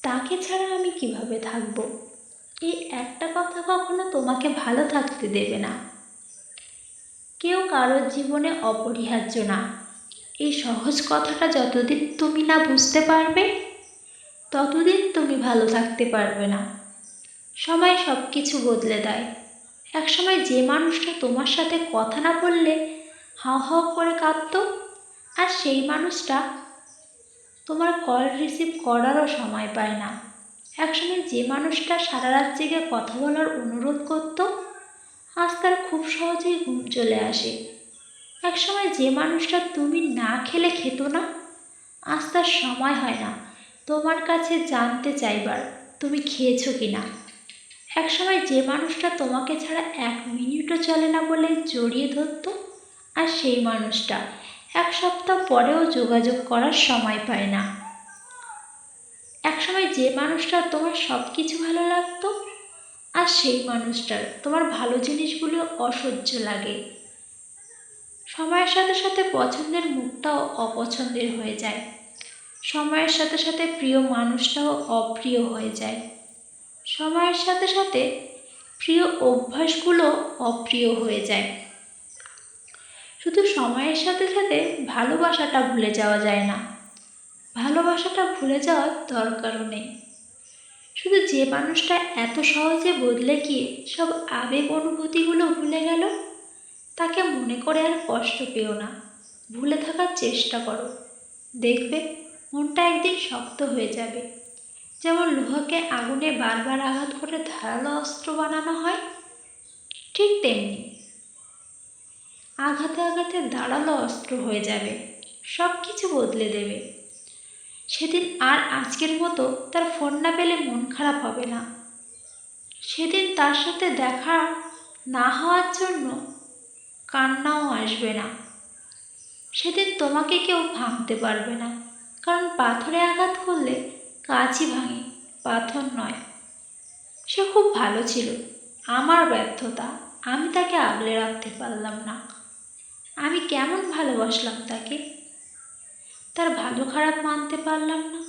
তাকে ছাড়া আমি কিভাবে থাকবো। এই একটা কথা কখনো তোমাকে ভালো থাকতে দেবে না। কেউ কারোর জীবনে অপরিহার্য না, এই সহজ কথাটা যতদিন তুমি না বুঝতে পারবে ততদিন তুমি ভালো থাকতে পারবে না। সময় সব কিছু বদলে দেয়। একসময় যে মানুষটা তোমার সাথে কথা না বললে হাউ হাউ করে কাঁদতো, আর সেই মানুষটা তোমার কল রিসিভ করারও সময় পায় না। একসময় যে মানুষটা সারা রাত জেগে কথা বলার অনুরোধ করতো, আজ তার খুব সহজেই ঘুম চলে আসে। একসময় যে মানুষটা তুমি না খেলে খেত না, আজ তার সময় হয় না তোমার কাছে জানতে চাইবার তুমি খেয়েছো কিনা। একসময় যে মানুষটা তোমাকে ছাড়া 1 মিনিটও চলে না বলে জড়িয়ে ধরতো, আর সেই মানুষটা 1 সপ্তাহ পরেও যোগাযোগ করার সময় পায় না। একসময় যে মানুষটার তোমার সব কিছু ভালো লাগতো, আর সেই মানুষটার তোমার ভালো জিনিসগুলো অসহ্য লাগে। সময়ের সাথে সাথে পছন্দের মুখটাও অপছন্দের হয়ে যায়। সময়ের সাথে সাথে প্রিয় মানুষটাও অপ্রিয় হয়ে যায়। সময়ের সাথে সাথে প্রিয় অভ্যাসগুলো অপ্রিয় হয়ে যায়। শুধু সময়ের সাথে সাথে ভালোবাসাটা ভুলে যাওয়া যায় না, ভালোবাসাটা ভুলে যাওয়ার দরকারও নেই। শুধু যে মানুষটা এত সহজে বদলে গিয়ে সব আবেগ অনুভূতিগুলো ভুলে গেল, তাকে মনে করে আর কষ্ট পেও না, ভুলে থাকার চেষ্টা করো। দেখবে মনটা একদিন শক্ত হয়ে যাবে। যেমন লোহাকে আগুনে বারবার আঘাত করে ধারালো অস্ত্র বানানো হয়, ঠিক তেমনি আঘাতে আঘাতে ধারালো অস্ত্র হয়ে যাবে, সব কিছু বদলে দেবে। সেদিন আর আজকের মতো তার ফোন না পেলে মন খারাপ হবে না। সেদিন তার সাথে দেখা না হওয়ার জন্য কান্নাও আসবে না। সেদিন তোমাকে কেউ ভাঙতে পারবে না, কারণ পাথরে আঘাত করলে কাঁচই ভাঙে, পাথর নয়। সে খুব ভালো ছিল, আমার ব্যর্থতা, আমি তাকে আগলে রাখতে পারলাম না। আমি কেমন ভালোবাসলাম তাকে, তার ভালো খারাপ মানতে পারলাম না।